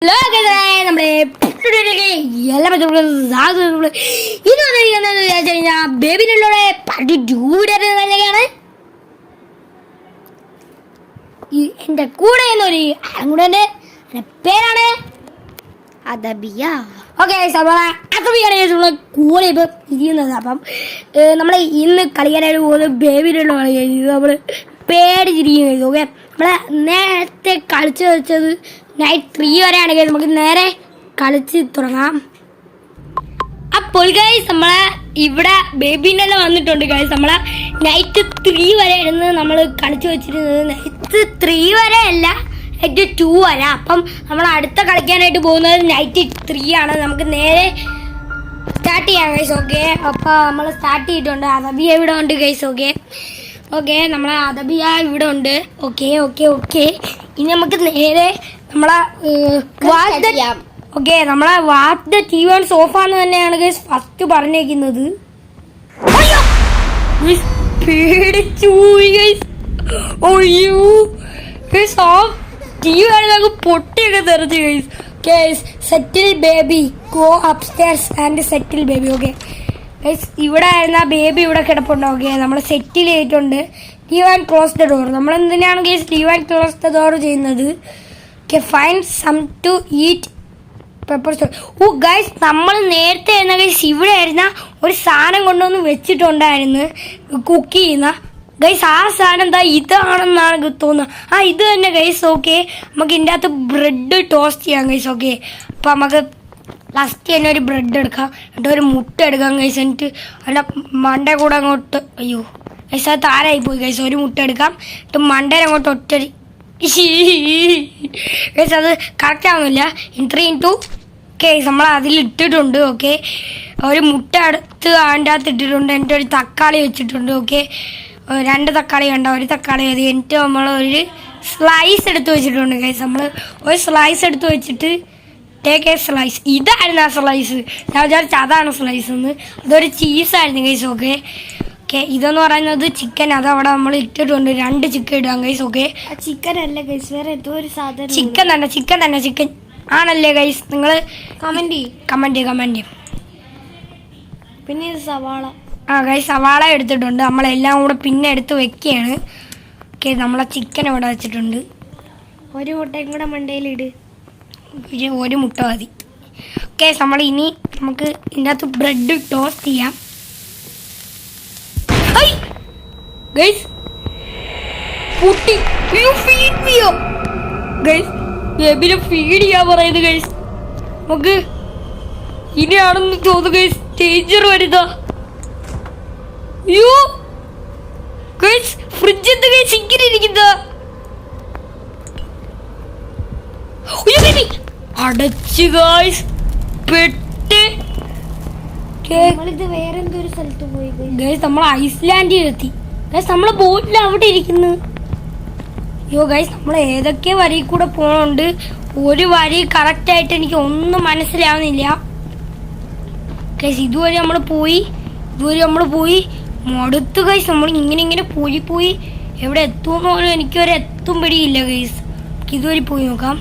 നമ്മുടെ ബേബിനുള്ളൂടെ പാർട്ടി 2 തന്നെയാണ്. എന്റെ കൂടെ എന്നൊരു ആൺകുടന്റെ പേരാണ് അദബിയ. ഓക്കെ, അദബിയാണ് കൂടെ ഇപ്പം ഇരിക്കുന്നത്. അപ്പം നമ്മൾ ഇന്ന് കളിക്കാനായിട്ട് പോകുന്നത് ബേബിനുള്ള കളിയാണ്. നമ്മൾ പേടിച്ചിരിക്കുന്നത്. ഓക്കെ, നമ്മളെ നേരത്തെ കളിച്ച് വെച്ചത് നൈറ്റ് 3 വരെയാണ്. നമുക്ക് നേരെ കളിച്ച് തുടങ്ങാം. അപ്പോൾ ഗൈസ് നമ്മളെ ഇവിടെ ബേബിനെല്ലാം വന്നിട്ടുണ്ട്. ഗൈസ് നമ്മളെ നൈറ്റ് 3 വരെ ആയിരുന്നു നമ്മൾ കളിച്ച് വെച്ചിരുന്നത്. നൈറ്റ് 3 വരെ അല്ല, നൈറ്റ് 2 വരെ. അപ്പം നമ്മൾ അടുത്ത കളിക്കാനായിട്ട് പോകുന്നത് നൈറ്റ് 3 ആണ്. നമുക്ക് നേരെ സ്റ്റാർട്ട് ചെയ്യാം ഗൈസ്. ഓക്കെ, അപ്പോൾ നമ്മൾ സ്റ്റാർട്ട് ചെയ്തിട്ടുണ്ട്. അദബിയ ഇവിടെ ഉണ്ട് ഗൈസ്. ഓക്കെ നമ്മളെ അദബിയ ഇവിടെ ഉണ്ട്. ഓക്കെ ഇനി നമുക്ക് നേരെ നമ്മളെ നമ്മളെ what the T V on sofa എന്ന് തന്നെയാണ് ഗൈസ് ഫസ്റ്റ് പറഞ്ഞേക്കുന്നത്. പൊട്ടിയൊക്കെ തെറിച്ച് guys. Settle baby, go upstairs and settle baby. Okay guys, ഇവിടെ ആയിരുന്ന ബേബി ഇവിടെ കിടപ്പുണ്ട്. ഓക്കെ, നമ്മൾ സെറ്റിൽ ചെയ്തിട്ടുണ്ട്. Leave and close the door. നമ്മൾ എന്തിനാണ് guys leave and close the door ചെയ്യുന്നത്? Okay, find some to eat pepper store. Guys നമ്മൾ നേരത്തെ ആയിരുന്ന ഗൈസ് ഇവിടെ ആയിരുന്ന ഒരു സാധനം കൊണ്ടുവന്ന് വെച്ചിട്ടുണ്ടായിരുന്നു കുക്ക് ചെയ്യുന്ന. ഗൈസ് ആ സാധനം എന്താ ഇതാണെന്നാണ് തോന്നുന്നത്. ഇത് തന്നെ ഗൈസ്. ഓക്കെ, നമുക്ക് ഇതിൻ്റെ അകത്ത് ബ്രെഡ് ടോസ്റ്റ് ചെയ്യാം ഗൈസ്. ഓക്കെ, അപ്പം നമുക്ക് ലാസ്റ്റ് തന്നെ ഒരു ബ്രെഡ് എടുക്കാം, എന്നിട്ട് ഒരു മുട്ട എടുക്കാം ഗൈസ്. എന്നിട്ട് അതിൻ്റെ മണ്ട കൂടെ അങ്ങോട്ട് ഗൈസ് അത് താരായി പോയി ഗൈസ്. ഒരു മുട്ട എടുക്കാം, എന്നിട്ട് മണ്ടേനെ അങ്ങോട്ട് ഒറ്റടി ഗൈസ് അത് കറക്റ്റ് ആവുന്നില്ല. 3 into ഗൈസ് നമ്മൾ അതിലിട്ടിട്ടുണ്ട്. ഓക്കെ, ഒരു മുട്ട എടുത്ത് അതിൻ്റെ അകത്ത് ഇട്ടിട്ടുണ്ട്. എന്നിട്ട് ഒരു തക്കാളി വെച്ചിട്ടുണ്ട്. ഓക്കെ, 2 തക്കാളി കണ്ട, ഒരു തക്കാളി മതി. എന്നിട്ട് നമ്മൾ ഒരു സ്ലൈസ് എടുത്ത് വെച്ചിട്ടുണ്ട് ഗൈസ്. നമ്മൾ ഒരു സ്ലൈസ് എടുത്ത് വെച്ചിട്ട് ടേക്ക് എ സ്ലൈസ്. ഇതായിരുന്നു ആ സ്ലൈസ്. ഞാൻ വിചാരിച്ചു അതാണ് സ്ലൈസ് എന്ന്. അതൊരു ചീസായിരുന്നു ഗൈസ്. ഓക്കെ ഇതെന്ന് പറയുന്നത് ചിക്കൻ. അതവിടെ നമ്മൾ ഇട്ടിട്ടുണ്ട്. 2 ചിക്കൻ ഇടാം ഗൈസ്. ഓക്കെ, ചിക്കൻ അല്ല ഗൈസ്, വേറെ എന്തോ ഒരു സാധനം. ചിക്കൻ തന്നെ ചിക്കൻ ആണല്ലേ ഗൈസ്? നിങ്ങൾ കമന്റ് ചെയ്യും. പിന്നെ ഇത് സവാള. ഗൈസ് സവാള എടുത്തിട്ടുണ്ട്. നമ്മളെല്ലാം കൂടെ പിന്നെ എടുത്ത് വെക്കുകയാണ്. ഓക്കെ, നമ്മളെ ചിക്കൻ ഇവിടെ വെച്ചിട്ടുണ്ട്. ഒരു മുട്ടയും കൂടെ മണ്ടയിലിട്. ഒരു മുട്ട മതി. ഓക്കെ, നമുക്ക് ഇതിൻ്റെ അകത്ത് ബ്രെഡ് ടോസ്റ്റ് ചെയ്യാം. ഗൈസ് പൊട്ടി. ഗൈസ് ബേബിനെ ഫീഡ് ചെയ്യാൻ പറയുന്നത് ഗൈസ്. നമുക്ക് ഇനിയാണെന്ന് തോന്നുന്നു ഗൈസ് ഡേഞ്ചർ വരുതാ. ഗൈസ് ഫ്രിഡ്ജ് എന്താ ഗൈസ് ഇങ്ങനെ ഇരിക്കുന്ന? അടച്ച് ഗൈസ് പെട്ട്. വേറെന്തോ ഒരു സ്ഥലത്ത് പോയി ഗൈസ് നമ്മൾ ഐസ്ലാൻഡിൽ എത്തി. ഗൈസ് നമ്മളെ ബോട്ടിൽ അവിടെ ഇരിക്കുന്നു. ഗൈസ് നമ്മൾ ഏതൊക്കെ വരി കൂടെ പോണുണ്ട്. ഒരു വരി കറക്റ്റ് ആയിട്ട് എനിക്ക് ഒന്നും മനസ്സിലാവുന്നില്ല ഗൈസ്. ഇതുവരെ നമ്മൾ പോയി മടുത്ത് ഗൈസ്. നമ്മൾ ഇങ്ങനെ പോയി എവിടെ എത്തുമെന്ന് പോലും എനിക്കൊരു എത്തും പിടിയില്ല ഗൈസ്. ഇതുവരെ പോയി നോക്കാം.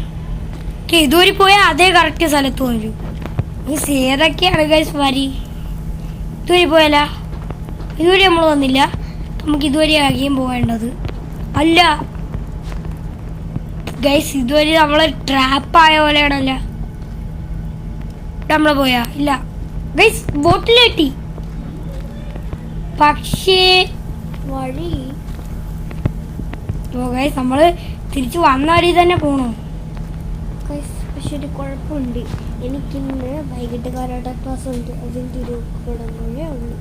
ഇതുവരെ പോയാൽ അതേ കറക്റ്റ് സ്ഥലത്ത് വരും ഗൈസ്. ഏതൊക്കെയാണ് ഗൈസ് വരി? ഇതുവരെ പോയാല? ഇതുവരെ നമ്മൾ വന്നില്ല. നമുക്ക് ഇതുവരെ ആകെയും പോവേണ്ടത് അല്ല ഗൈസ്. ഇതുവരെ നമ്മൾ ട്രാപ്പായ പോലെയാണല്ല. നമ്മൾ പോയാ ഇല്ല ഗൈസ്. ബോട്ടിൽ കിട്ടി, പക്ഷേ വഴി ഗൈസ് നമ്മൾ തിരിച്ചു വന്ന വഴി തന്നെ പോണോ? പക്ഷെ ഒരു കുഴപ്പമുണ്ട്. എനിക്കിന്ന് വൈകിട്ട് കരാട്ടെ ക്ലാസ് ഉണ്ട്. അതിന് തിരുവനന്തപുരമേ ഉള്ളൂ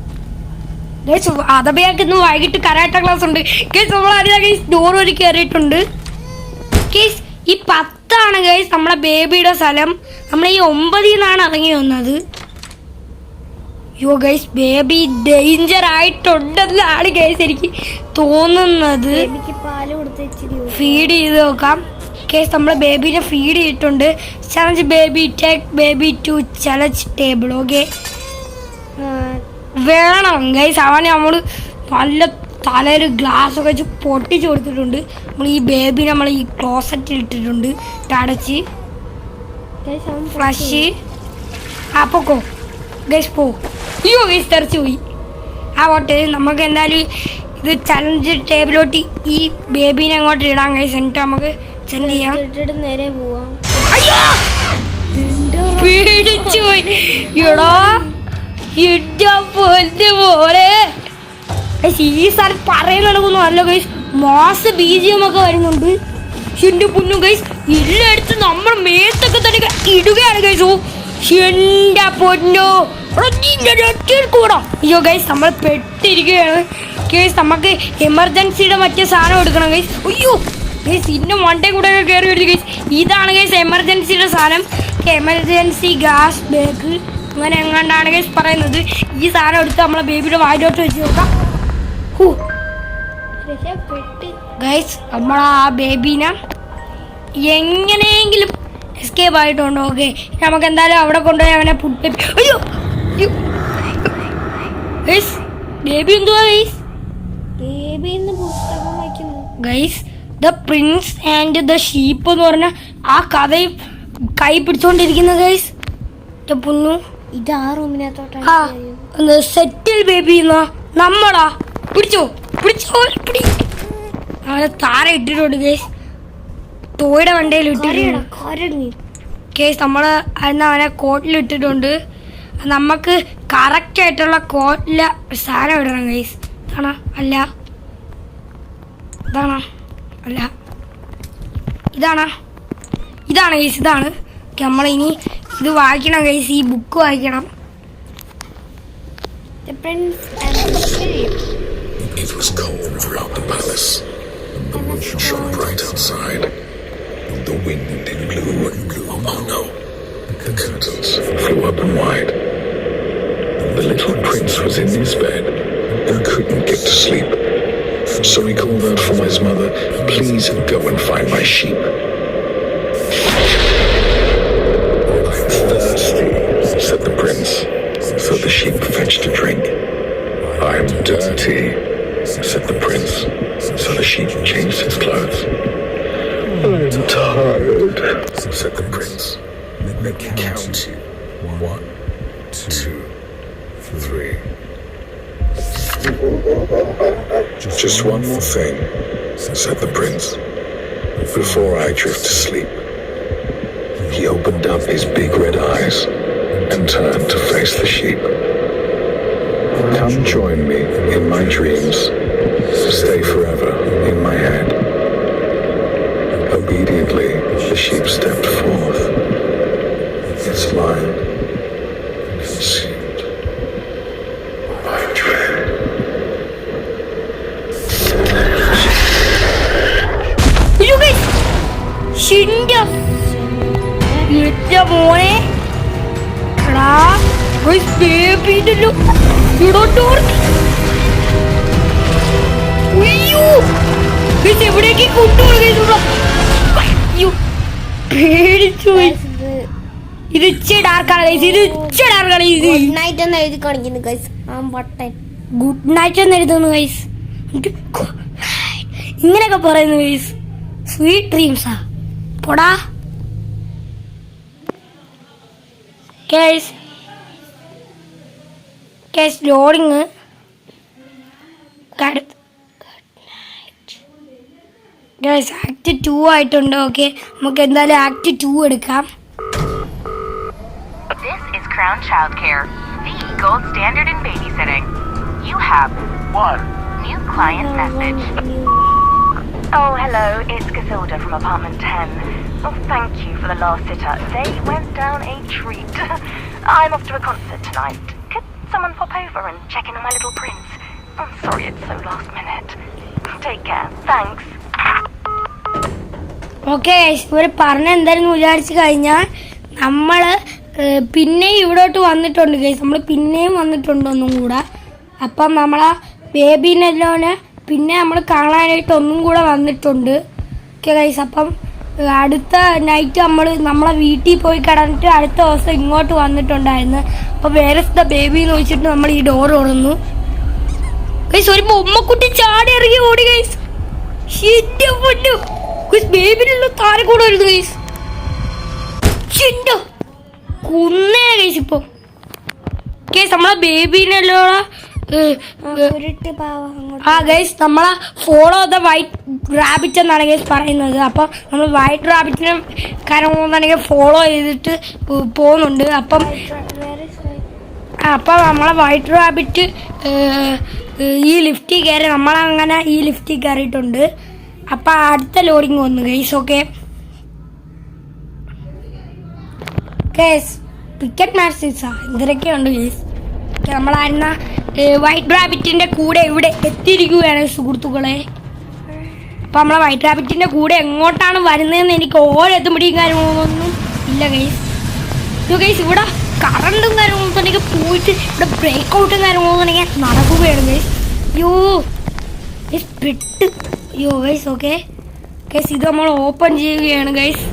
ഗൈസ്. അദബിയാക്ക് ഇന്ന് വൈകിട്ട് കരാട്ടെ ക്ലാസ് ഉണ്ട് ഗൈസ്. നമ്മൾ അറിയാം ഗൈസ് ഡോർ വരെ കയറിയിട്ടുണ്ട് ഗൈസ്. ഈ 10 ഗൈസ് നമ്മളെ ബേബിയുടെ സ്ഥലം. നമ്മൾ ഈ 9 ഇറങ്ങി വന്നത്. ഗൈസ് ബേബി ഡേഞ്ചർ ആയിട്ടുണ്ടെന്നാണ് ഗൈസ് എനിക്ക് തോന്നുന്നത്. പാല് കൊടുത്ത് ഫീഡ് ചെയ്ത് നോക്കാം ഗൈസ്. നമ്മൾ ബേബിനെ ഫീഡ് ചെയ്തിട്ടുണ്ട്. Challenge baby, take baby to challenge table. Okay വേണം ഗൈസ്. അവനെ നമ്മൾ നല്ല തലയിൽ ഗ്ലാസ് ഒക്കെ വെച്ച് പൊട്ടിച്ച് കൊടുത്തിട്ടുണ്ട്. നമ്മൾ ഈ ബേബി നമ്മൾ ഈ ക്ലോസറ്റിൽ ഇട്ടിട്ടുണ്ട്. അടച്ച് ഫ്ലഷ് ആ പൊക്കോ ഗൈസ് പോ. അയ്യോ ഗൈസ് തെറിച്ചു പോയി. ആ പോട്ടെ, നമുക്ക് എന്തായാലും ഇത് ചലഞ്ച് ടേബിലോട്ട് ഈ ബേബീനെ അങ്ങോട്ട് ഇടാം ഗൈസ്. എന്നിട്ട് നമുക്ക് സെൻഡ് ചെയ്യാം. നേരെ പോവാം. അയ്യോ പേടിച്ചു പോയി. എടാ എന്റെ പൊന്നു പോലെ ഈ സ്ഥലം പറയാൻ നടക്കുന്നു. അല്ല ഗൈസ് മാസ BGM ഒക്കെ വരുന്നുണ്ട്. എന്റെ പൊന്നു ഗൈസ് എല്ലായിടത്തും നമ്മൾ മേത്തൊക്കെ തന്നെ ഇടുകയാണ് ഗൈസ്. ഓ എന്റെ പൊന്നോ കൂടാ. അയ്യോ ഗൈസ് നമ്മൾ പെട്ടിരിക്കുകയാണ് ഗൈസ്. നമുക്ക് എമർജൻസിയുടെ മറ്റേ സാധനം എടുക്കണം ഗൈസ്. അയ്യോ ഗൈസ് ഇന്ന മണ്ടേ കൂടെ കയറി വരുന്നു ഗൈസ്. ഇതാണ് ഗൈസ് എമർജൻസിയുടെ സാധനം. എമർജൻസി ഗ്യാസ് ബാഗ് അങ്ങനെ എങ്ങാണ്ടാണ് ഗൈസ് പറയുന്നത്. ഈ സാധനം എടുത്ത് നമ്മളെ ബേബിയുടെ വായിലോട്ട് വെച്ച് നോക്കാം. ഗൈസ് നമ്മൾ ആ ബേബീനെ എങ്ങനെയെങ്കിലും എസ്കേപ്പ് ആയിട്ടുണ്ട്. ഓക്കെ നമുക്ക് എന്തായാലും അവിടെ കൊണ്ടുപോയി അവനെ അയ്യോ ഗൈസ് ബേബി എന്തുവാ guys? Guys the Prince and the sheep എന്ന് പറഞ്ഞ ആ കഥയും കൈ പിടിച്ചോണ്ടിരിക്കുന്ന ഗൈസ്. പൊന്നു ഇത് ആ റൂമിനകത്തോട്ടാണ്. സെറ്റിൽ ബേബി നമ്മളാ പിടിച്ചോ പിടിച്ചോ പിടി. അവനെ താര ഇട്ടിട്ടുണ്ട് ഗൈസ്. തോയുടെ വണ്ടയിൽ ഇട്ടിട്ടുണ്ട് കേസ്. നമ്മള് അന്ന് അവനെ കോട്ടിൽ ഇട്ടിട്ടുണ്ട്. നമുക്ക് കറക്റ്റ് ആയിട്ടുള്ള കോട്ടിലെ സാധനം ഇടണം ഗൈസ്. ഇതാണോ അല്ല ഇതാണോ അല്ല ഇതാണ് ഗൈസ്. ഇതാണ് നമ്മളിനി ഇത് വായിക്കണം ഗൈസ്. ഈ ബുക്ക് വായിക്കണം. It was cold throughout the palace. The moon shone bright outside. The wind blew and blew. Oh no! The curtains flew open wide. The little prince was in his bed and couldn't get to sleep. So he called out from his mother, "Please go and find my sheep." "I'm thirsty," said the prince. So the sheep fetched a drink. "I'm dirty," said the prince. So the sheep changed its clothes. "I'm tired," said the prince. "Let me count you. 1, 2, 3. Just one more thing," said the prince. "Before I drift to sleep." He opened up his big red eyes and turned to face the sheep. "Come join me in my dreams. Stay forever in my head." Obediently, the sheep stepped forth. Its mind consumed by dread. മോനെ എവിടേക്ക് കൊണ്ടുപോകുന്നു. പേടിച്ചു. ഇത് ഡാർക്കാണ് ഇത് ഡാർക്കാണ്. ഇത് good night എന്ന് എഴുതി കാണിക്കുന്നു ഗൈസ്. ആ ബട്ടൺ ഗുഡ് നൈറ്റ് എന്ന് എഴുതുന്നു ഗൈസ്. ഇങ്ങനെയൊക്കെ പറയുന്നു ഗൈസ്. സ്വീറ്റ് ഡ്രീംസാ പോടാ guys. Guys loading guys act 2 ആയിട്ടുണ്ട്. ഓക്കെ നമുക്ക് എന്തായാലും ആക്ട് 2 എടുക്കാം. This is Crown Childcare, the gold standard in babysitting. You have one new client message. Oh, hello, it's Casilda from apartment 10. Oh, thank you for the last sitter. They went down a treat. I'm off to a concert tonight. Could someone pop over and check in on my little prince? I'm sorry it's so last minute. Take care. Thanks. Okay ഇവർ പറഞ്ഞ എന്തായിരുന്നു വിചാരിച്ചു കഴിഞ്ഞാൽ നമ്മൾ പിന്നെയും ഇവിടോട്ട് വന്നിട്ടുണ്ട് guys. നമ്മൾ പിന്നെയും വന്നിട്ടുണ്ട് ഒന്നും കൂടെ. അപ്പം നമ്മളാ ബേബീനെല്ലാം പിന്നെ നമ്മൾ കാണാനായിട്ട് ഒന്നും കൂടെ വന്നിട്ടുണ്ട്. ഓക്കെ ഗൈസ് അപ്പം അടുത്ത നൈറ്റ് നമ്മളെ വീട്ടിൽ പോയി കിടന്നിട്ട് അടുത്ത ദിവസം ഇങ്ങോട്ട് വന്നിട്ടുണ്ടായിരുന്നു. അപ്പോൾ വേറെ ബേബി എന്ന് വെച്ചിട്ട് നമ്മൾ ഈ ഡോർ തുറന്നു ഗൈസ്. ഒരു ബൊമ്മക്കുട്ടി ചാടി ഇറങ്ങി ഓടി ഗൈസ്. ബേബിനുള്ള താരം കൂടെ വരുന്നു ഗൈസ്. ചിണ്ടോ കുന്നേ ഗൈസ് ഇപ്പൊ കേസ് നമ്മളെ ബേബീനെല്ലോ ഉരുട്ട് പാവം അങ്ങോട്ട്. ആ ഗൈസ് നമ്മളെ ഫോളോ ദ വൈറ്റ് റാബിറ്റ് എന്നാണ് ഗൈസ് പറയുന്നത്. അപ്പം നമ്മൾ വൈറ്റ് റാബിറ്റിനെ കാര്യങ്ങളെന്നാണെങ്കിൽ ഫോളോ ചെയ്തിട്ട് പോകുന്നുണ്ട്. അപ്പം അപ്പം നമ്മളെ വൈറ്റ് റാബിറ്റ് ഈ ലിഫ്റ്റിൽ കയറി നമ്മളങ്ങനെ ഈ ലിഫ്റ്റിൽ കയറിയിട്ടുണ്ട്. അപ്പം അടുത്ത ലോഡിങ് വന്നു ഗൈസ്. ഓക്കെ ഗൈസ് ക്രിക്കറ്റ് മാച്ചസാ ഇതിലൊക്കെയുണ്ട് ഗൈസ്. നമ്മളായിരുന്ന വൈറ്റ് റാബിറ്റിൻ്റെ കൂടെ ഇവിടെ എത്തിയിരിക്കുകയാണ് സുഹൃത്തുക്കളെ. അപ്പം നമ്മളെ വൈറ്റ് റാബിറ്റിൻ്റെ കൂടെ എങ്ങോട്ടാണ് വരുന്നതെന്ന് എനിക്ക് ഓരോത്തും പിടിയും കാര്യങ്ങളൊന്നും ഇല്ല ഗൈസ്. ഗൈസ് ഇവിടെ കറണ്ടും കാര്യങ്ങളൊന്നുണ്ടെങ്കിൽ പോയിട്ട് ഇവിടെ ബ്രേക്ക് ഔട്ടും കാര്യങ്ങളൊന്നുണ്ടെങ്കിൽ നടക്കുകയാണ് ഗൈസ്. അയ്യോ ഗൈസ് പെട്ട്. അയ്യോ ഗൈസ് ഓക്കെ ഗൈസ് ഇത് നമ്മൾ ഓപ്പൺ ചെയ്യുകയാണ് ഗൈസ്.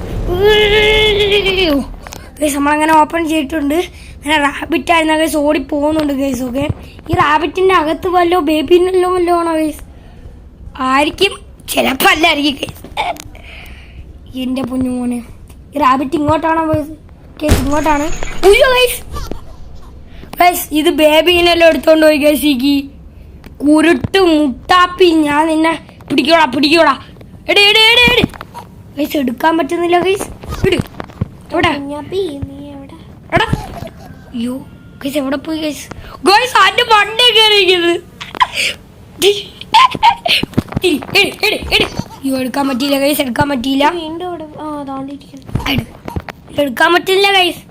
ഗൈസ് നമ്മളങ്ങനെ ഓപ്പൺ ചെയ്തിട്ടുണ്ട്. അങ്ങനെ റാബിറ്റ് ആയിരുന്ന ഗൈസ് ഓടി പോകുന്നുണ്ട് ഗൈസ്. ഓക്കെ ഈ റാബിറ്റിൻ്റെ അകത്ത് വല്ലോ ബേബിനെല്ലോ വല്ലോ ആണോ ഗൈസ്? ആയിരിക്കും, ചിലപ്പോൾ അല്ലായിരിക്കും ഗൈസ്. എൻ്റെ പൊന്നുമോന് ഈ റാബിറ്റ് ഇങ്ങോട്ടാണോ ഗൈസ്? ഗൈസ് ഇങ്ങോട്ടാണ്. അയ്യോ ഗൈസ് ഗൈസ് ഇത് ബേബീനെല്ലാം എടുത്തോണ്ട് പോയി ഗൈസ്. ഈ കുരുട്ട് മുട്ടാപ്പി ഞാൻ നിന്നെ പിടിക്കോടാ എടേ ഗൈസ് എടുക്കാൻ പറ്റുന്നില്ല ഗൈസ്. ഇട് എവിടെ കുഞ്ഞാപ്പി നീ എവിടെ? എടാ അയ്യോ ഗൈസ് എവിടെ പോയി ഗൈസ്? ഗൈസ് അതിന്റെ മണ്ടേ കയറിയിരിക്കുന്നത്. അയ്യോ എടുക്കാൻ പറ്റിയില്ല ഗൈസ്, എടുക്കാൻ പറ്റിയില്ല. വീണ്ടും ഇവിടെ എടുക്കാൻ പറ്റില്ല ഗൈസ്.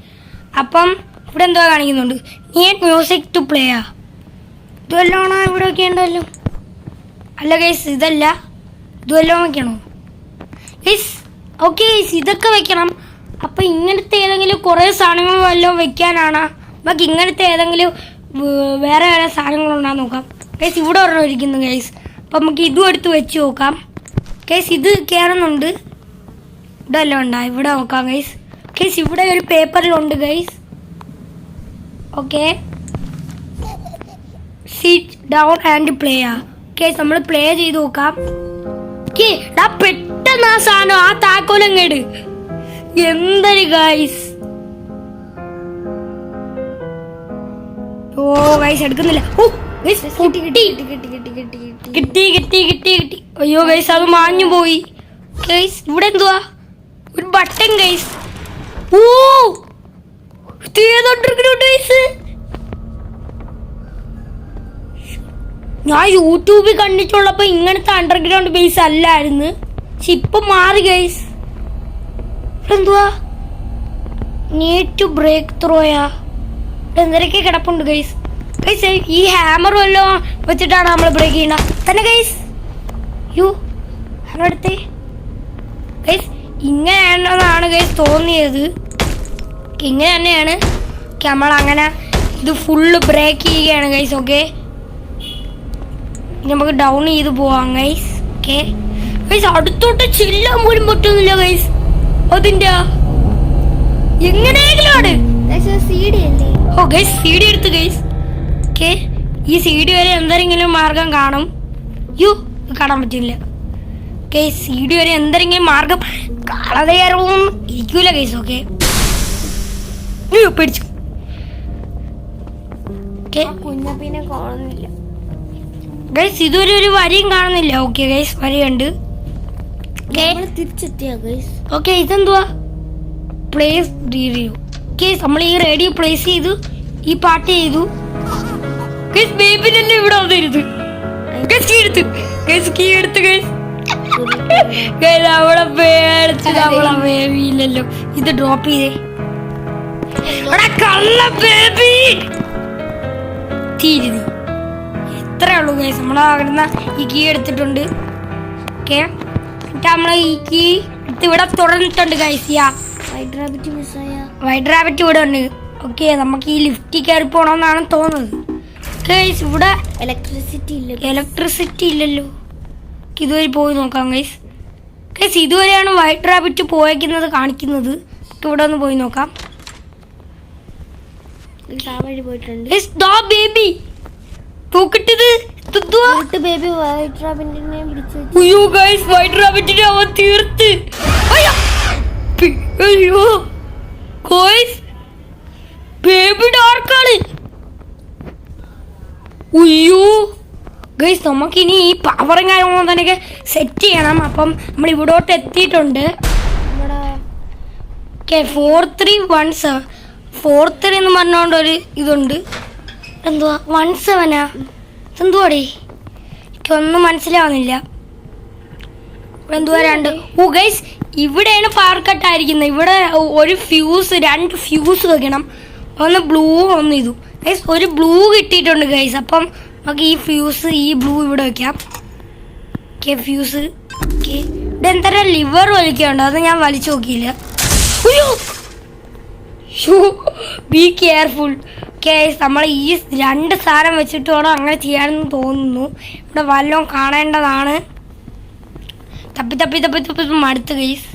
അപ്പം ഇവിടെ എന്തോ കാണിക്കുന്നുണ്ട്. നീറ്റ് മ്യൂസിക് ടു പ്ലേ ആ ഇതുവല്ലോണോ ഇവിടെ ഒക്കെ ഉണ്ടല്ലോ? അല്ല ഗൈസ് ഇതല്ല, ഇതുവല്ലോ വെക്കണോ ഗൈസ്? ഓക്കെ ഗൈസ് ഇതൊക്കെ വെക്കണം. അപ്പം ഇങ്ങനത്തെ ഏതെങ്കിലും കുറേ സാധനങ്ങൾ വല്ലതും വെക്കാനാണ്. നമുക്ക് ഇങ്ങനത്തെ ഏതെങ്കിലും വേറെ വേറെ സാധനങ്ങളുണ്ടാകും നോക്കാം ഗൈസ്. ഇവിടെ ഒരെണ്ണം ഇരിക്കുന്നു ഗൈസ്. അപ്പം നമുക്ക് ഇതും എടുത്ത് വെച്ച് നോക്കാം ഗൈസ്. ഇത് കയറുന്നുണ്ട്. ഇവിടെ എല്ലാം ഉണ്ടാ, ഇവിടെ നോക്കാം ഗൈസ്. ഗൈസ് ഇവിടെ ഒരു പേപ്പറിലുണ്ട് guys. Okay sit down and play ആ ഗൈസ്. നമ്മൾ പ്ലേ ചെയ്ത് നോക്കാം. പെട്ടെന്ന് ആ സാധനം ആ താക്കോലങ്ങട് എന്തൊരു ഗൈസ്. ഓ ഗൈസ് എടുക്കുന്നില്ല. ഓ ഗൈസ് കിട്ടി. അയ്യോ ഗൈസ് അത് മാഞ്ഞു പോയി ഗൈസ്. ഇവിടെ എന്തുവാ ഒരു ബട്ടൺ ഗൈസ്. ഓ ഗൈസ് ഞാൻ യൂട്യൂബിൽ കണ്ടിട്ടുള്ളപ്പോ ഇങ്ങനത്തെ അണ്ടർഗ്രൗണ്ട് ബേസ് അല്ലായിരുന്നു. പക്ഷെ ഇപ്പൊ മാറി ഗൈസ്. എന്തുവാ നീറ്റ് ബ്രേക്ക് ത്രോയാ എന്തൊക്കെ കിടപ്പുണ്ട് ഗൈസ്. ഗൈസ് ഈ ഹാമർ വല്ലോ വെച്ചിട്ടാണ് നമ്മൾ ബ്രേക്ക് ചെയ്യണ്ട തന്നെ ഗൈസ്. യു ഹാമർ എടുത്തേ ഗൈസ്. ഇങ്ങനെയാണെന്നാണ് ഗൈസ് തോന്നിയത്. ഇങ്ങനെ തന്നെയാണ് നമ്മളങ്ങനെ ഇത് ഫുള്ള് ബ്രേക്ക് ചെയ്യുകയാണ് ഗൈസ്. ഓക്കെ നമുക്ക് ഡൗൺ ചെയ്ത് പോവാം ഗൈസ്. ഓക്കെ ഗൈസ് അടുത്തോട്ട് ചെല്ലാൻ പോലും പറ്റുന്നില്ല ഗൈസ്. അതിന്റെ എങ്ങനെയെങ്കിലും ആണ്. ഓ ഗൈസ് സി ഡി എടുത്ത് ഗൈസ്. ഓക്കെ ഈ സി ഡി വരെ എന്തെങ്കിലും മാർഗം കാണും. യു കാണാൻ പറ്റില്ല ഗൈസ്. സി ഡി വരെ എന്തെങ്കിലും മാർഗം കാണാതെ കയറും ഇരിക്കൂല ഗൈസ്. ഓക്കെ പേടിച്ചു. കുഞ്ഞാപ്പിനെ കാണുന്നില്ല ഗൈസ്. ഇതുവരെ ഒരു വരിയും കാണുന്നില്ല. ഓക്കെ ഗൈസ് വരിയുണ്ട്. തിരിച്ചെത്തിയ ഗൈസ്. ഓക്കെ ഇതെന്തുവാ പ്ലേസ് റേഡിയോ. കേസ് നമ്മൾ ഈ റേഡിയോ പ്ലേസ് ചെയ്തു, ഈ പാട്ട് ചെയ്തു. കേസ് ബേബിനെല്ലാം ഇവിടെ വന്നിരുന്നു. കീ എടുത്ത് ഗൈസ്. അവളെ പേടിച്ചത് അവളെ ബേബിയില്ലല്ലോ. ഇത് ഡ്രോപ്പ് ചെയ്തേ കള്ള ബേബി. തീരുതി എത്രേ ഉള്ളൂ ഗൈസ്. നമ്മളവിടുന്ന ഈ കീ എടുത്തിട്ടുണ്ട്. ഓക്കെ എന്നിട്ട് നമ്മളെ ഈ കീ എടുത്ത് ഇവിടെ തുറന്നിട്ടുണ്ട് ഗൈസ്. വൈറ്റ് റാബിറ്റ് മിസ്സായ വൈറ്റ് റാബിറ്റ് ഇവിടെ ഉണ്ട്. ഓക്കെ നമുക്ക് ഈ ലിഫ്റ്റിൽ കയറി പോകണമെന്നാണ് തോന്നുന്നത് ഗൈസ്. ഇവിടെ ഇലക്ട്രിസിറ്റി ഇല്ലല്ലോ. ഇതുവരെ പോയി നോക്കാം ഗൈസ്. ഗൈസ് ഇതുവരെയാണ് വൈറ്റ് റാബിറ്റ് പോയേക്കുന്നത് കാണിക്കുന്നത്. ഇവിടെ ഒന്ന് പോയി നോക്കാം. വഴി പോയിട്ടുണ്ട്. ബേബി നോക്കിട്ടത് ബേബി വൈറ്റ് റാബിറ്റിനെ പിടിച്ചു. അയ്യോ ഗൈസ് വൈറ്റ് റാബിറ്റിനെ അവൻ തീർത്ത്. അയ്യോ ബേബി ഡാർക്കാണ്. ഉയ്യോ ഗൈസ്, നമുക്കിനി ഈ പവറും കാര്യങ്ങളും തന്നെ സെറ്റ് ചെയ്യണം. അപ്പം നമ്മൾ ഇവിടോട്ട് എത്തിയിട്ടുണ്ട്. നമ്മുടെ 4317 43 എന്ന് പറഞ്ഞോണ്ട് ഒരു ഇതുണ്ട്. എന്തുവാ 17 എന്തുവാടേ, എനിക്കൊന്നും മനസ്സിലാവുന്നില്ല. എന്തുവാ 2. ഓ ഗൈസ്, ഇവിടെയാണ് പവർ കട്ടായിരിക്കുന്നത്. ഇവിടെ ഒരു ഫ്യൂസ്, 2 ഫ്യൂസ് വെക്കണം. ഒന്ന് ബ്ലൂ ഒന്ന് ഇതും. ഗൈസ് ഒരു ബ്ലൂ കിട്ടിയിട്ടുണ്ട് ഗൈസ്. അപ്പം നമുക്ക് ഈ ഫ്യൂസ്, ഈ ബ്ലൂ ഇവിടെ വെക്കാം. Okay fuse. ഓക്കെ, ഇവിടെ എന്താ ലിവർ വലിക്കാനുണ്ട്, അത് ഞാൻ വലിച്ചു നോക്കിയില്ല. അയ്യോ, ബി കെയർഫുൾ. ഗൈസ് നമ്മൾ ഈ 2 സാധനം വെച്ചിട്ട് വേണം അങ്ങനെ ചെയ്യാനെന്ന് തോന്നുന്നു. ഇവിടെ വല്ലതും കാണേണ്ടതാണ്. തപ്പി തപ്പി തപ്പി തപ്പി മടുത്ത് ഗൈസ്.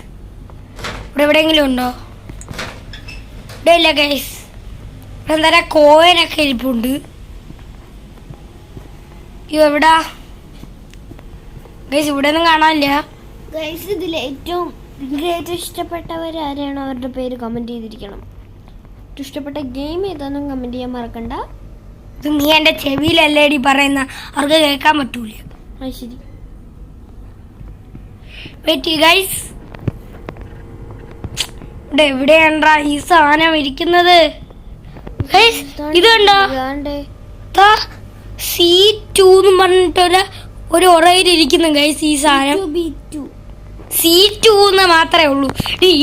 ഇവിടെ എവിടെയെങ്കിലും ഉണ്ടോ? ഇവിടെ ഇല്ല ഗൈസ്. ഇവിടെ എന്താ കോയിനൊക്കെ ഇരിപ്പുണ്ട്. അയ്യോ എവിടാ ഗൈസ്? ഇവിടെ ഒന്നും കാണാനില്ല ഗൈസ്. ഇതിൽ ഏറ്റവും ഇഷ്ടപ്പെട്ടവരാരാണോ അവരുടെ പേര് കമൻറ്റ് ചെയ്തിരിക്കണം. ഇഷ്ടപ്പെട്ട ഗെയിം ഏതാണെന്നും കമൻറ്റ് ചെയ്യാൻ മറക്കണ്ട. ഇത് നീ എൻ്റെ ചെവിയിലല്ലേടി പറയുന്ന, അവർക്ക് കേൾക്കാൻ പറ്റൂല. അത് ശരി. വെയിറ്റ് ഗൈസ്, ഇവിടെ എവിടെയാണ്ടാ ഈ സാധനം ഇരിക്കുന്നത്? ഗൈസ് ഇത് കണ്ടോ? C2 എന്ന് പറഞ്ഞിട്ടൊരു ഒറയിൽ ഇരിക്കുന്നു ഗൈസ്. ഈ സാധനം C2 എന്ന് മാത്രമേ ഉള്ളൂ.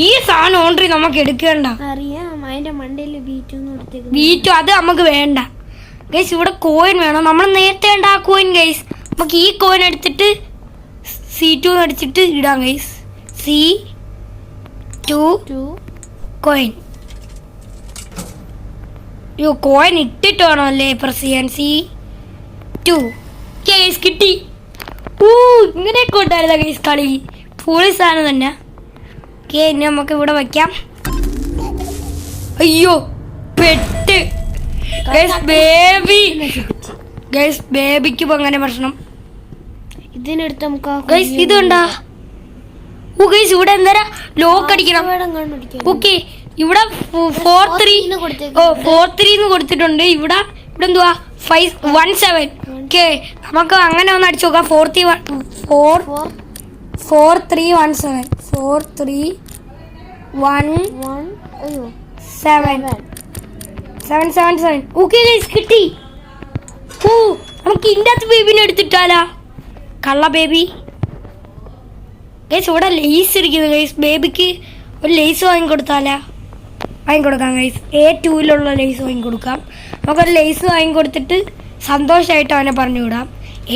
ഈ സാധനം ഓൺട്രി നമുക്ക് എടുക്കേണ്ട. അറിയാം, അതിന്റെ മണ്ടയിൽ B2 B2 അത് നമുക്ക് വേണ്ട ഗൈസ്. ഇവിടെ കോയിൻ വേണം. നമ്മൾ നേരത്തെ വേണ്ട ആ കോയിൻ ഗൈസ്. നമുക്ക് ഈ കോയിൻ എടുത്തിട്ട് C2 അടിച്ചിട്ട് ഇടാം ഗൈസ്. C2 coin. അയ്യോ കോയിൻ ഇട്ടിട്ട് വേണം അല്ലേ പ്രസ് ചെയ്യാൻ. C2 ഗൈസ് കിട്ടി. ഇങ്ങനെയൊക്കെ ഉണ്ടായിരുന്ന ഗൈസ് കളി. ഫുള്ളി സാധനം തന്നെ. ഓക്കെ, ഇനി നമുക്ക് ഇവിടെ വയ്ക്കാം. അയ്യോ പെട്ട് ബേബി. ഗൈസ് ബേബിക്ക് ഇപ്പൊ അങ്ങനെ പ്രശ്നം. ഇതിനെടുത്ത് നമുക്ക് ഗൈസ് ഇത് കണ്ടാ? ഓ ഗൈസ് ഇവിടെ എന്താ ലോക്ക് അടിക്കണം. ഓക്കെ, ഇവിടെ 43 എന്ന് കൊടുത്തിട്ടുണ്ട്. ഇവിടെ എന്തുവാ 517. ഓക്കെ, നമുക്ക് അങ്ങനെ ഒന്ന് അടിച്ചു നോക്കാം. 4317 777. ഓക്കെ ഗൈസ് കിട്ടി. ഓ നമുക്ക് ഇതിൻ്റെ അകത്ത് ബേബിനെ എടുത്തിട്ടാലാ? കള്ള ബേബി. ഗൈസ് ഇവിടെ ലേസ് ഇരിക്കുന്നു ഗൈസ്. ബേബിക്ക് ഒരു ലേസ് വാങ്ങിക്കൊടുക്കാം ഗൈസ്. A2 ലേസ് വാങ്ങിക്കൊടുക്കാം. നമുക്കൊരു ലേസ് വാങ്ങിക്കൊടുത്തിട്ട് സന്തോഷമായിട്ട് അവനെ പറഞ്ഞു വിടാം.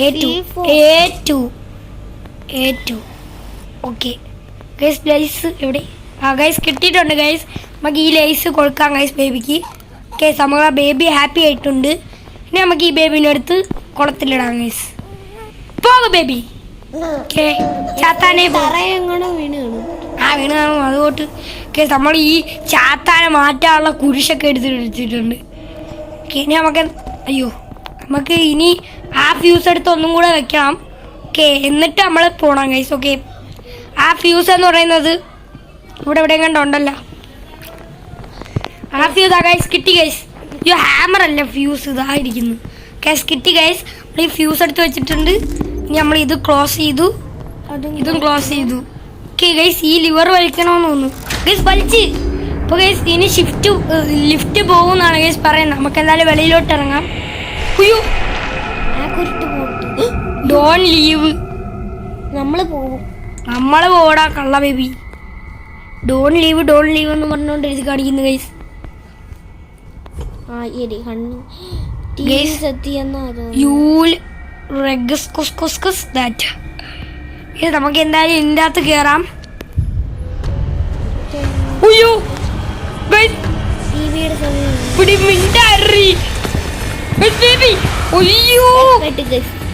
A2. ഓക്കെ ഗൈസ്, ലേസ് എവിടെ? ഗൈസ് കിട്ടിയിട്ടുണ്ട് ഗൈസ്. നമുക്ക് ഈ ലേസ് കൊടുക്കാം ഗൈസ് ബേബിക്ക്. ഓക്കെ, നമുക്ക് ആ ബേബി ഹാപ്പി ആയിട്ടുണ്ട്. ഇനി നമുക്ക് ഈ ബേബിനെ എടുത്ത് കുളത്തിലിടാം ഗൈസ്. പോക ബേബി. ഓക്കെ, ചാത്താനെ വീണ് കാണും അതുകൊണ്ട്. ഓക്കെ, നമ്മൾ ഈ ചാത്താനെ മാറ്റാനുള്ള കുരിശൊക്കെ എടുത്തിട്ടുണ്ട്. ഓക്കെ, ഇനി നമുക്ക് ഇനി ആ ഫ്യൂസ് എടുത്ത് ഒന്നും കൂടെ വെക്കണം. ഓക്കെ, എന്നിട്ട് നമ്മൾ പോകണം ഗൈസ്. ഓക്കെ, ആ ഫ്യൂസ് എന്ന് പറയുന്നത് ഇവിടെ എവിടെയും കണ്ടുണ്ടല്ലോ. ആ ഫ്യൂസ് ഗൈസ് കിട്ടി ഗൈസ്. ഈ ഹാമർ അല്ല ഫ്യൂസ്, ഇതായിരിക്കുന്നു ഗൈസ്. കിട്ടി ഗൈസ്. നമ്മൾ ഈ ഫ്യൂസ് എടുത്ത് വെച്ചിട്ടുണ്ട്. ഇനി നമ്മൾ ഇത് ക്ലോസ് ചെയ്തു, ഇതും ക്ലോസ് ചെയ്തു. ഓക്കെ ഗൈസ്, ഈ ലിവർ വലിക്കണമെന്ന് തോന്നുന്നു ഗൈസ്. വലിച്ച് ഇപ്പോൾ ഗൈസ് ഇനി ലിഫ്റ്റ് പോകുമെന്നാണ് ഗൈസ് പറയുന്നത്. നമുക്ക് എന്തായാലും വെളിയിലോട്ട് ഇറങ്ങാം. അയ്യോ ഡോൺ ലീവ്. നമ്മള് പോടാ കള്ള ബേബി. ഡോൺ ലീവ് എന്ന് പറഞ്ഞുകൊണ്ട് എഴുതി കാണിക്കുന്നു ഗൈസ്. നമുക്ക് എന്തായാലും ഇതിൻ്റെ അകത്ത് കയറാം. അയ്യോ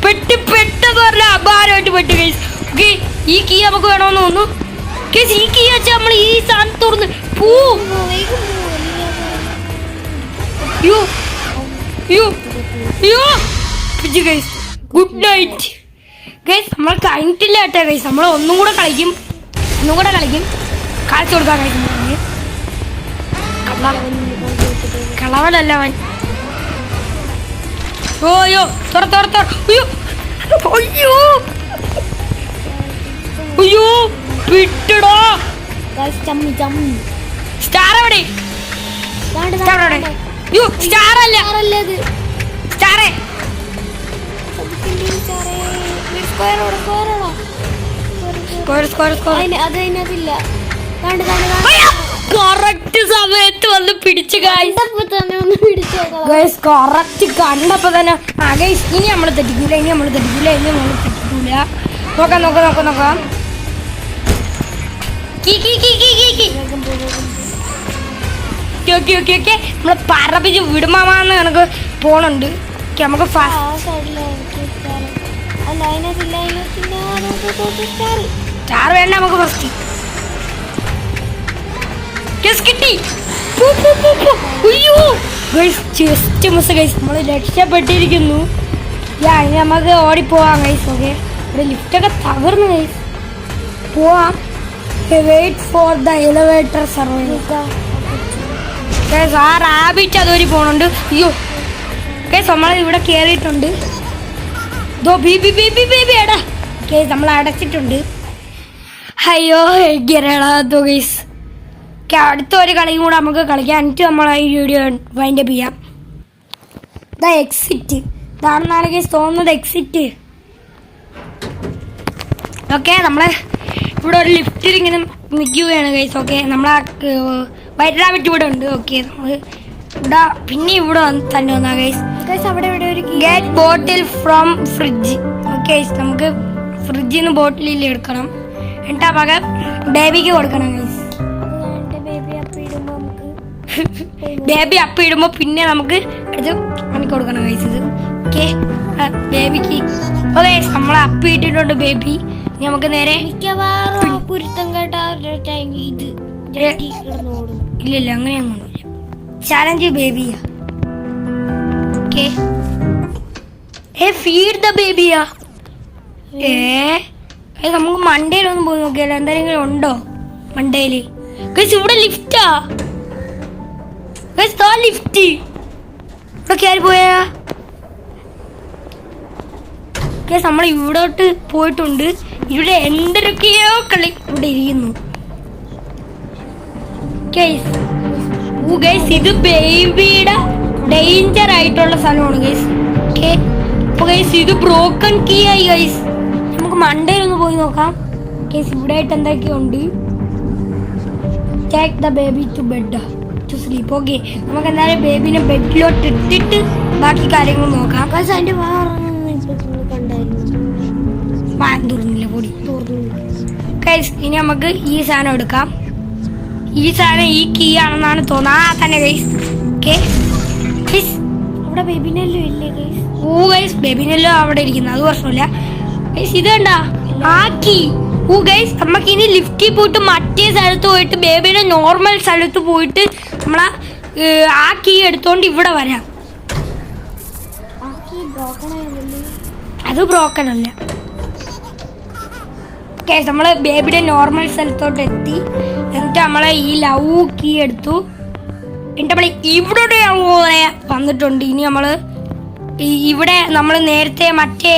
പെട്ടെന്ന് പറഞ്ഞ അപാരമായിട്ട് പെട്ട് ഗൈസ്. ഓക്കെ, ഈ കീ നമുക്ക് വേണമെന്ന് തോന്നുന്നു. ഈ കീ വെച്ചാൽ നമ്മൾ ഈ സാധനം തുറന്ന് പോവും. Good night guys. നമ്മൾ കഴിഞ്ഞിട്ടില്ല കേട്ടോ ഗൈസ്. നമ്മൾ ഒന്നും കൂടെ കളിക്കും. കളിച്ചു കൊടുക്കാം ഗൈസ്. കളവനല്ല അവൻ. ഓയ്യോ അയ്യോ അയ്യോ അയ്യോ വിട്ടടോ. സ്റ്റാർ എവിടെ? അയ്യോ സ്റ്റാർ അല്ല, സ്റ്റാറേ അതിനകത്തില്ല. കറക്റ്റ് സമയത്ത് വന്ന് പിടിച്ചു തന്നെ ഒന്ന് പിടിച്ചേക്കാം. കറക്റ്റ് കണ്ടപ്പോ തന്നെ ഇനി നമ്മൾ തെറ്റിക്കൂല. നോക്കാം. നമ്മള് പറപ്പിച്ച് വിടുമാന്ന് കണക്ക് പോണുണ്ട്. നമുക്ക് സ്റ്റാർ വേണ്ട, നമുക്ക് ഫസ്റ്റ് കിട്ടി. ജസ്റ്റ് മിസ് ഗൈസ്, നമ്മള് രക്ഷപ്പെട്ടിരിക്കുന്നു. ഇനി നമുക്ക് ഓടിപ്പോവാം ഗൈസ്. ഓക്കെ, ഇവിടെ ലിഫ്റ്റൊക്കെ തകർന്നു ഗൈസ്. പോവാം. Wait for the elevator survive. ആ റാബിറ്റ് അതുവരെ പോണുണ്ട്. അയ്യോ ഗൈസ്, നമ്മൾ ഇവിടെ കയറിയിട്ടുണ്ട്. എടാ ഗൈസ്, നമ്മൾ അടച്ചിട്ടുണ്ട്. അയ്യോ ഗൈറാതോ ഗൈസ്. അടുത്ത ഒരു കളിയും കൂടെ നമുക്ക് കളിക്കാം. എന്നിട്ട് നമ്മൾ ഈ വീഡിയോ വൈൻഡപ്പ് ചെയ്യാം. എക്സിറ്റ് ഇതാണെന്നാണ് ഗൈസ് തോന്നുന്നത്. എക്സിറ്റ്. ഓക്കെ, നമ്മൾ ഇവിടെ ഒരു ലിഫ്റ്റിൽ ഇങ്ങനെ നിൽക്കുകയാണ് ഗൈസ്. ഓക്കെ, നമ്മളാ വൈറ്റ് റാബിറ്റ് ഇവിടെ ഉണ്ട്. ഓക്കെ, നമ്മൾ ഇവിടെ പിന്നെ ഇവിടെ തന്നെ വന്നാ ഗൈസ്. അവിടെ ഇവിടെ ഒരു get bottle from fridge. Okay, നമുക്ക് ഫ്രിഡ്ജിൽ നിന്ന് ബോട്ടിലിൽ എടുക്കണം. എന്നിട്ട് ആ ബേബിക്ക് കൊടുക്കണം ഗൈസ്. ബേബി അപ്പ് ഇടുമ്പോ പിന്നെ നമുക്ക് എടുത്ത് എനിക്ക് കൊടുക്കണം ഗൈസ് ഇത്. ഓക്കെ, ബേബിക്ക് ഓക്കെ നമ്മൾ അപ്പ് ഇട്ടിട്ടുണ്ട് ബേബി. നമുക്ക് നേരെ കുരുത്തം കേട്ടാ ഇത് ഇല്ല അങ്ങനെയൊന്നുമില്ല. ചാലഞ്ച് ബേബിയാ. ഓക്കെ, ഫീഡ് ദ ബേബിയാ. നമുക്ക് മണ്ടയിലൊന്നും പോയി നോക്കിയാലോ, എന്തെങ്കിലും ഉണ്ടോ മണ്ടയില്? ഇവിടെ ലിഫ്റ്റാ ലിഫ്റ്റ്. ഇവിടെ കയറി പോയാ നമ്മൾ ഇവിടോട്ട് പോയിട്ടുണ്ട്. ഇവിടെ എന്തൊക്കെയോ കളി ഇവിടെ ഇരിക്കുന്നു. ഇത് ബേബിയുടെ ഡേഞ്ചർ ആയിട്ടുള്ള സ്ഥലമാണ് ഗൈസ്. ഓക്കെ, അപ്പൊ ഗൈസ് ഇത് ബ്രോക്കൺ കീ ആയി ഗൈസ്. നമുക്ക് മണ്ടയിലൊന്ന് പോയി നോക്കാം. ഗൈസ് ഇവിടെ ആയിട്ട് എന്തൊക്കെയുണ്ട്. Take the baby to bed to sleep. Okay, നമുക്ക് എന്തായാലും ബേബിനെ ബെഡിലോട്ട് ഇട്ടിട്ട് ബാക്കി കാര്യങ്ങൾ നോക്കാം. അതിന്റെ തുറന്നില്ല പൊടി. ഗൈസ് ഇനി നമുക്ക് ഈ സാധനം എടുക്കാം. ഈ സാധനം ഈ കീ ആണെന്നാണ് തോന്നുന്നത്. തന്നെ ഗൈസ്. ഓക്കെ, അവിടെ ബേബിനെല്ലോ ഇല്ലേ ഗൈസ്? ഗൈസ് ബേബിനെല്ലോ അവിടെ ഇരിക്കുന്നത്, അത് പ്രശ്നമില്ല ഗൈസ്. ഇത് കണ്ട ആ കീ. ഗൈസ് നമുക്ക് ഇനി ലിഫ്റ്റിൽ പോയിട്ട് മറ്റേ സ്ഥലത്ത് പോയിട്ട് ബേബിയുടെ നോർമൽ സ്ഥലത്ത് പോയിട്ട് നമ്മളാ ആ കീ എടുത്തോണ്ട് ഇവിടെ വരാം. അത് ബ്രോക്കൺ അല്ല. നമ്മള് ബേബിയുടെ നോർമൽ സ്ഥലത്തോട്ട് എത്തി. എന്നിട്ട് നമ്മളെ ഈ ലവ് കീ എടുത്തു. എന്നിട്ട് നമ്മൾ ഇവിടെ വന്നിട്ടുണ്ട്. ഇനി നമ്മള് ഇവിടെ നമ്മൾ നേരത്തെ മറ്റേ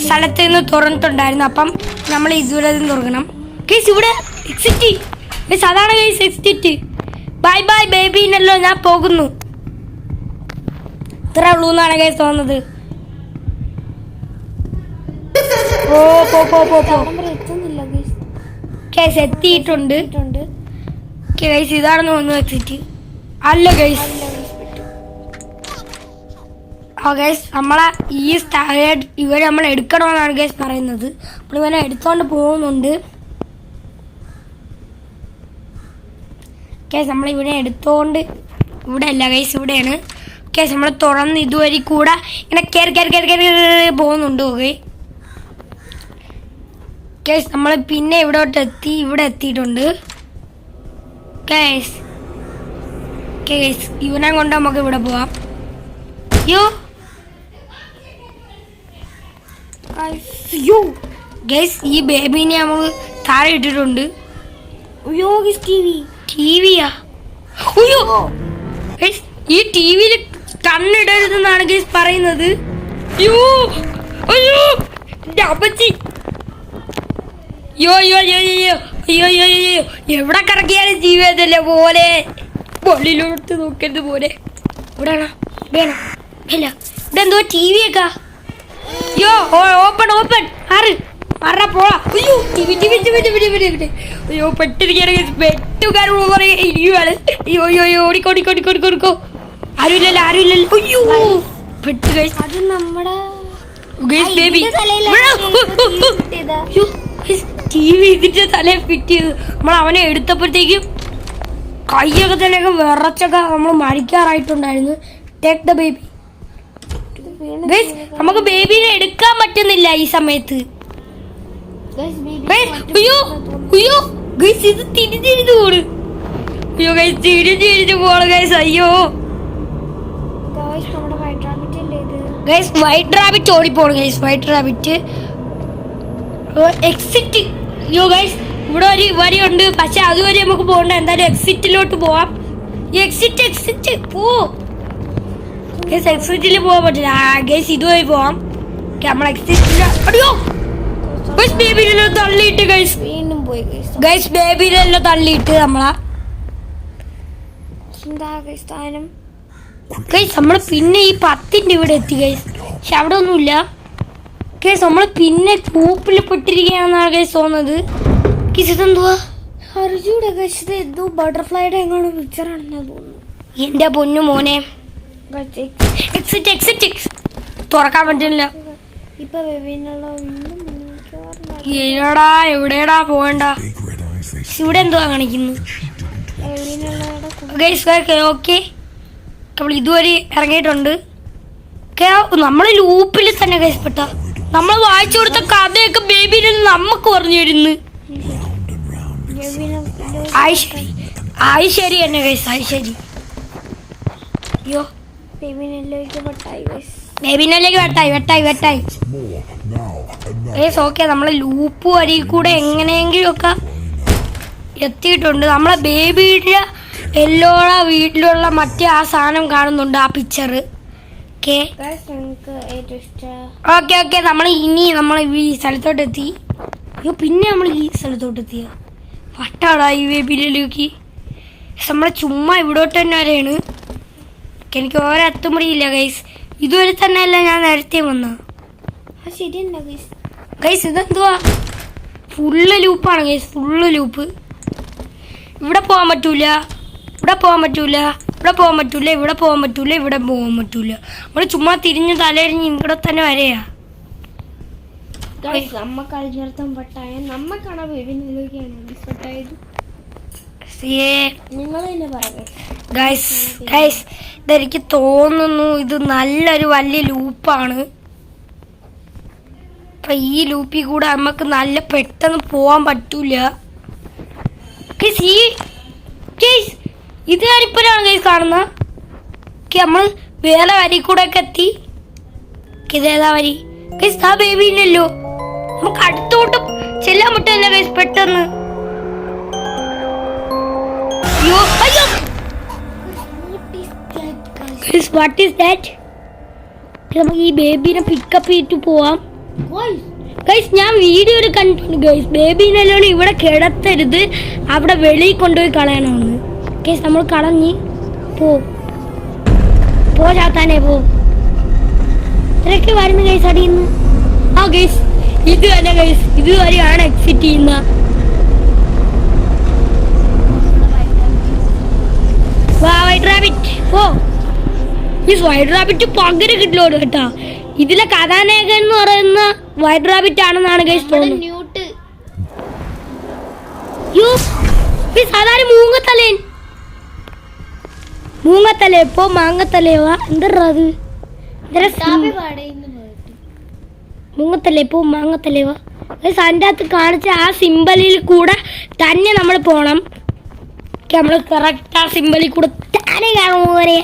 സ്ഥലത്ത് നിന്ന് തുറന്നിട്ടുണ്ടായിരുന്നു. അപ്പം നമ്മൾ ഇതുവരെ തുറക്കണം. കേസ് ഇവിടെ എക്സിറ്റ്. അതാണ് കേസ് എക്സിറ്റ്. ബൈ ബൈ ബേബിന്നല്ലോ, ഞാൻ പോകുന്നു. ഇത്ര ഉള്ളൂ എന്നാണ് കേസ് തോന്നുന്നത്. കേസ് എത്തിയിട്ടുണ്ട്. കേസ് ഇതാണെന്ന് തോന്നുന്നു എക്സിറ്റ്. അല്ല കേസ്. ഗൈസ് നമ്മളെ ഈ ഇവർ നമ്മൾ എടുക്കണമെന്നാണ് ഗൈസ് പറയുന്നത്. അപ്പോൾ ഇവനെ എടുത്തോണ്ട് പോകുന്നുണ്ട്. കേസ് നമ്മളിവിടെ എടുത്തോണ്ട് ഇവിടെ അല്ല ഗൈസ്, ഇവിടെയാണ്. കേസ് നമ്മൾ തുറന്ന് ഇതുവരെ കൂടെ ഇങ്ങനെ കയറി പോകുന്നുണ്ട്. ഓക്കെ കേസ് നമ്മൾ പിന്നെ ഇവിടോട്ട് എത്തി. ഇവിടെ എത്തിയിട്ടുണ്ട് കേസ്. കേസ് ഇവനെ കൊണ്ട് നമുക്ക് ഇവിടെ പോവാം. ഗൈസ് ഈ ബേബിനെ നമുക്ക് താഴെ ഇട്ടിട്ടുണ്ട്. ടിവിയാ. Guys, ഈ ടിവിയിൽ കണ്ണിടരുതെന്നാണ് ഗൈസ് പറയുന്നത്. അയ്യോ അയ്യോ അപ്പച്ചി, അയ്യോ എവിടെ കറക്കിയാലും ജീവിതല്ലേ പോലെ, പൊള്ളിലോട്ട് നോക്കരുത് പോലെ. ഇവിടെയാണോ? വേണം ഇല്ല, ഇവിടെ എന്തോ ടി വി ഒക്കെ. അയ്യോ ഓപ്പൺ പോവാ. അയ്യോ അയ്യോ പെട്ടിരിക്കുകയാണ് പെട്ടുകാരുമാണ്. അയ്യോ ഓടിക്കോ. ആരുമില്ലല്ലോ. അയ്യോ പെട്ട് ഗൈസ്. അത് നമ്മുടെ ബേബി ടി വി ഇതിന്റെ തലയിൽ ഫിറ്റ് ചെയ്ത് നമ്മൾ അവനെ എടുത്തപ്പോഴത്തേക്കും കൈയൊക്കെ തന്നെയൊക്കെ വിറച്ചൊക്കെ നമ്മൾ മരിക്കാറായിട്ടുണ്ടായിരുന്നു. Take the baby. ഗൈസ് നമുക്ക് ബേബിനെ എടുക്കാൻ പറ്റുന്നില്ല ഈ സമയത്ത്. അയ്യോ ഗൈസ് ഇത് തിരിഞ്ഞിരുന്ന് പോണ്. അയ്യോ ഗൈസ് തിരിഞ്ഞിരിഞ്ഞ് പോണ് ഗൈസ്. അയ്യോ ഗൈസ് വൈറ്റ് റാബിറ്റ് ഓടിപ്പോണ് ഗൈസ്. White rabbit exit. അയ്യോ ഗൈസ് ഇവിടെ ഒരു വരിയുണ്ട്, പക്ഷെ അതുവരെ നമുക്ക് പോകണ്ട. എന്തായാലും എക്സിറ്റിലോട്ട് പോവാം. എക്സിറ്റ് പോ ഗൈസ്. എക്സിറ്റിൽ പോകാൻ പറ്റില്ല ഗൈസ്, ഇതുവഴി പോവാം. നമ്മൾ എക്സിറ്റിൽ അയ്യോ ഗൈസ് ബേബിയിലെല്ലാം തള്ളിയിട്ട് ഗൈസ്. വീണ്ടും പോയി ഗൈസ് ബേബിയിലെല്ലാം തള്ളിയിട്ട് നമ്മളാ സ്ഥാനം. ഗൈസ് നമ്മൾ പിന്നെ ഈ 10ന്റെ ഇവിടെ എത്തി ഗൈസ്, പക്ഷെ അവിടെ ഒന്നുമില്ല ഗൈസ്. നമ്മൾ പിന്നെ കൂപ്പിൽ പെട്ടിരിക്കുകയാണെന്നാണ് ഗൈസ് തോന്നുന്നത്. ഗൈസ് ഇതെന്തുവാ? അറിജൂടെ ഗൈസ്, ഇത് എന്തോ ബട്ടർഫ്ലൈയുടെ എങ്ങാണോ പിക്ചർ ആണെന്നാ തോന്നുന്നു. എന്റെ പൊന്നു മോനെ, എക്സിറ്റ് തുറക്കാൻ പറ്റില്ല. ഇപ്പൊ വെവിനുള്ള എടാ എവിടെയാടാ പോകണ്ട. ഇവിടെ എന്തുവാ കാണിക്കുന്നു ഗൈസ്? ഓക്കെ നമ്മൾ ഇതുവരെ ഇറങ്ങിയിട്ടുണ്ട്. നമ്മൾ ലൂപ്പിൽ തന്നെ ഗൈസ് പെട്ട. നമ്മൾ വായിച്ചു കൊടുത്ത കഥയൊക്കെ ബേബിയിൽ നമുക്ക് പറഞ്ഞു തരുന്നു. ശരി തന്നെ ഗൈസ്, ശരി. അയ്യോ ബേബിനിലേക്ക് വെട്ടായി ഗൈസ്. ഓക്കെ നമ്മളെ ലൂപ്പ് വഴി കൂടെ എങ്ങനെയെങ്കിലും ഒക്കെ എത്തിയിട്ടുണ്ട്. നമ്മളെ ബേബിയുടെ എല്ലോട വീട്ടിലുള്ള മറ്റേ ആ സാധനം കാണുന്നുണ്ട്, ആ പിക്ചർ. ഓക്കെ നമ്മൾ ഈ സ്ഥലത്തോട്ട് എത്തി. അയ്യോ പിന്നെ നമ്മൾ ഈ സ്ഥലത്തോട്ട് എത്തിയ വട്ടാടാ ഈ ബേബിയിലേക്ക്. നമ്മളെ ചുമ്മാ ഇവിടോട്ട് തന്നെ വരെയാണ്. എനിക്ക് ഓരോ എത്തുമ്പടിയില്ല ഗൈസ്. ഇതുവരെ തന്നെ അല്ല ഞാൻ നേരത്തെ വന്ന. ശരിയല്ല ഗൈസ് ഇതെന്തുവാ? ഫുള്ള് ലൂപ്പാണ് ഗൈസ്, ഫുള്ള് ലൂപ്പ്. ഇവിടെ പോകാൻ പറ്റൂല. നമ്മള് ചുമ്മാ തിരിഞ്ഞ് തലരിഞ്ഞ് ഇവിടെ തന്നെ വരെയാ. നമ്മ കഴിഞ്ഞിടത്തും പെട്ടായ നമ്മക്കാണ് ബേബിനിലേക്കാണ് പെട്ടായത്. നിങ്ങൾ തന്നെ പറയാം ഗൈസ് ഇതെനിക്ക് തോന്നുന്നു ഇത് നല്ലൊരു വലിയ ലൂപ്പാണ്. അപ്പൊ ഈ ലൂപ്പിൽ കൂടെ നമുക്ക് നല്ല പെട്ടെന്ന് പോവാൻ പറ്റൂല. ഇത് കാര്യപ്പോഴാണ് ഗൈസ് കാണുന്നത്. നമ്മൾ വേറെ വരി കൂടെ ഒക്കെ എത്തി. ഇതേതാ വരി ഗൈസ്? ആ ബേബിയില്ലല്ലോ. നമുക്ക് അടുത്തോട്ട് ചെല്ലാൻ പറ്റില്ല ഗൈസ് പെട്ടെന്ന്. അയ്യോ വാട്ട് ഈസ് ദാറ്റ്? നമുക്ക് ഈ ബേബിനെ പിക്കപ്പ് ചെയ്തിട്ട് പോവാം ഗൈസ്. ഞാൻ വീഡിയോയിൽ കണ്ടിട്ടുണ്ട് ഗൈസ്, ബേബിനെല്ലാം ഇവിടെ കിടത്തരുത്, അവിടെ വെളിയിൽ കൊണ്ടുപോയി കളയണമെന്ന്. ഗൈസ് നമ്മൾ കളഞ്ഞ് പോ ചാത്താനെ പോ. ഇത്രയൊക്കെ വരുന്നു ഗൈസ് അടിയുന്നു. ആ ഗൈസ് ഇത് തന്നെ ഗൈസ്, ഇതുവരെയാണ് എക്സിറ്റ് ചെയ്യുന്ന. വൈറ്റ് റാബിറ്റ് പോ. ഈ വൈറ്റ് റാബിറ്റ് പകരം കിട്ടില്ലോട് കേട്ടാ. ഇതിലെ കഥാനായകൻ എന്ന് പറയുന്ന വൈറ്റ് റാബിറ്റ് ആണെന്നാണ് ഗൈസ് തോന്നുന്നത്. സാധാരണ മൂങ്ങത്തലേ ഇപ്പോ മാങ്ങത്തലയോ എന്തത്? മൂങ്ങത്തലേ ഇപ്പോ മാങ്ങത്തലയോ? അതിൻ്റെ അകത്ത് കാണിച്ച ആ സിമ്പലിൽ കൂടെ തന്നെ നമ്മൾ പോണം. നമ്മൾ കറക്റ്റ് ആ സിമ്പലിൽ കൂടെ താനേ കാണുമോനെ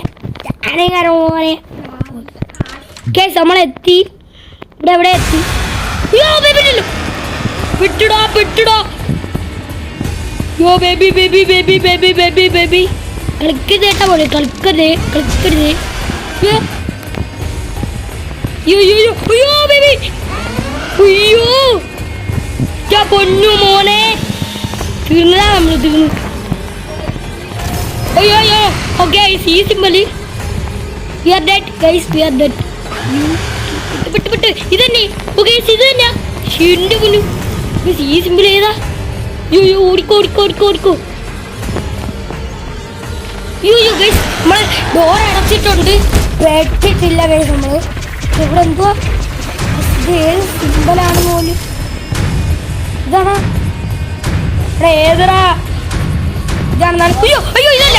നമ്മളെത്തി. ഇവിടെ എത്തി. വിട്ടിടോ യോ ബേബി കളിക്കരുത് കേട്ടാ പോലെ കളിക്കരുത് കളിക്കരുത് അയ്യോ ബേബി അയ്യോ പൊന്നു മോനെ തീർന്നതാ നമ്മൾ തീർന്നു അയ്യോ ഓക്കെ ഈ symbol we are dead guys we are dead വിട്ട് ഇതന്നെ ഓക്കെ ഇത് തന്നെ ഷിന്റെ പൊന്നു ഈ സിമ്പിൾ ഏതാ അയ്യോ ഓടിക്കോ അയ്യോ ഗൈസ് നമ്മൾ ഡോർ അടച്ചിട്ടുണ്ട് വെട്ടിട്ടില്ല ഗൈസ് നമ്മൾ ഇവിടെ എന്തുവാ ഇത് ഏത് സിമ്പിളാണ് പോലും ഇതാണോ ഏതറാ ഇതാണെന്നാണ് അയ്യോ ഇതല്ല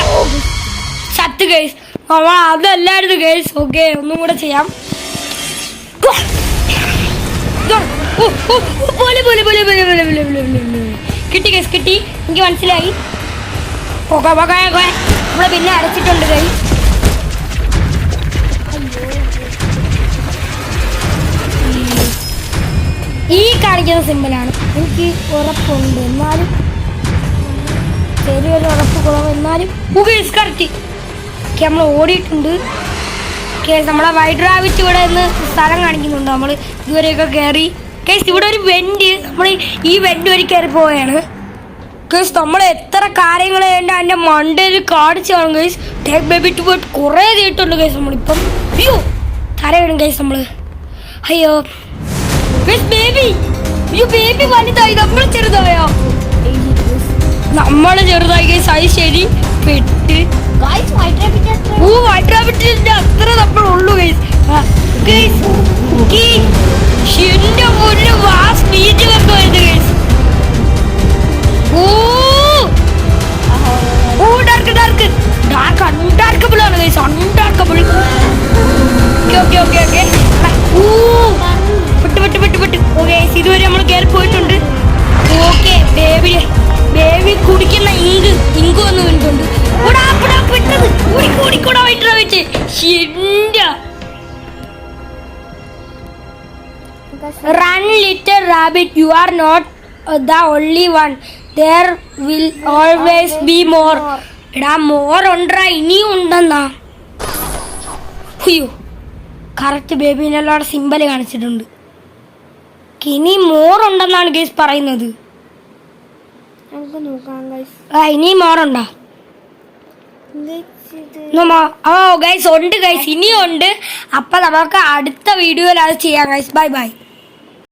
സത്ത് ഗൈസ് നമ്മൾ അതല്ലായിരുന്നു ഗൈസ് ഓക്കെ ഒന്നും കൂടെ ചെയ്യാം കിട്ടി ഗൈസ് കിട്ടി എനിക്ക് മനസ്സിലായി നമ്മളെ പിന്നെ അടച്ചിട്ടുണ്ട് ഗൈസ് ഈ കാണിക്കുന്ന സിമ്പിളാണ് എനിക്ക് ഉറപ്പുണ്ട് എന്നാലും ചെറിയൊരു ഉറപ്പ് കുറവ് എന്നാലും കറക്റ്റ് നമ്മൾ ഓടിയിട്ടുണ്ട് നമ്മളെ വൈഡ് റാബിറ്റ് ഇവിടെ നിന്ന് സ്ഥലം കാണിക്കുന്നുണ്ട് നമ്മൾ ഇതുവരെയൊക്കെ കയറി കേസ് ഇവിടെ ഒരു വെന്റ് നമ്മൾ ഈ വെന്റ് വരെ കയറി പോവുകയാണ് കേസ് നമ്മൾ എത്ര കാര്യങ്ങൾ ചെയ്യേണ്ട അതിൻ്റെ മണ്ടയിൽ കാണിച്ചു കാണും കേസ് ടേക്ക് ബേബി ടു പോയിട്ട് കുറേ ചെയ്തിട്ടുണ്ട് കേസ് നമ്മളിപ്പം അയ്യോ തരയിടും കേസ് നമ്മൾ അയ്യോ കേസ് ബേബി അയ്യോ ബേബി വലുതായി നമ്മൾ ചെറുതായോ നമ്മൾ ചെറുതായി കേസ് അത് ശരി പെട്ട് വൈറ്റ് റാബിറ്റിന്റെ അത്ര നമ്മളുള്ളൂ എന്റെ മുന്നിൽ സ്പീച്ച് ഒക്കെ വരുന്നത് ഗൈസ് അൺഡാർക്കബിൾ ആണ് ഗൈസ് അൺഡാർക്കബിൾ വിട്ട് ഓക്കെ ഇതുവരെ നമ്മൾ കയറി പോയിട്ടുണ്ട് ഓക്കെ ബേബി കുടിക്കുന്ന ഇങ്ക് വന്ന് വീണിട്ടുണ്ട് Run little rabbit, you are not the only one. There will always be more. എടാ മോർ ഉണ്ടാ ഇനിയും ഉണ്ടെന്നാ അയ്യോ കറക്റ്റ് ബേബിനെല്ലാം സിമ്പല് കാണിച്ചിട്ടുണ്ട് ഇനി മോർ ഉണ്ടെന്നാണ് ഗൈസ് പറയുന്നത് ഇനി മോറുണ്ടോ ഗൈസ് ഉണ്ട് ഗൈസ് ഇനിയും ഉണ്ട് അപ്പൊ നമുക്ക് അടുത്ത വീഡിയോയിൽ അത് ചെയ്യാം ഗൈസ് ബൈ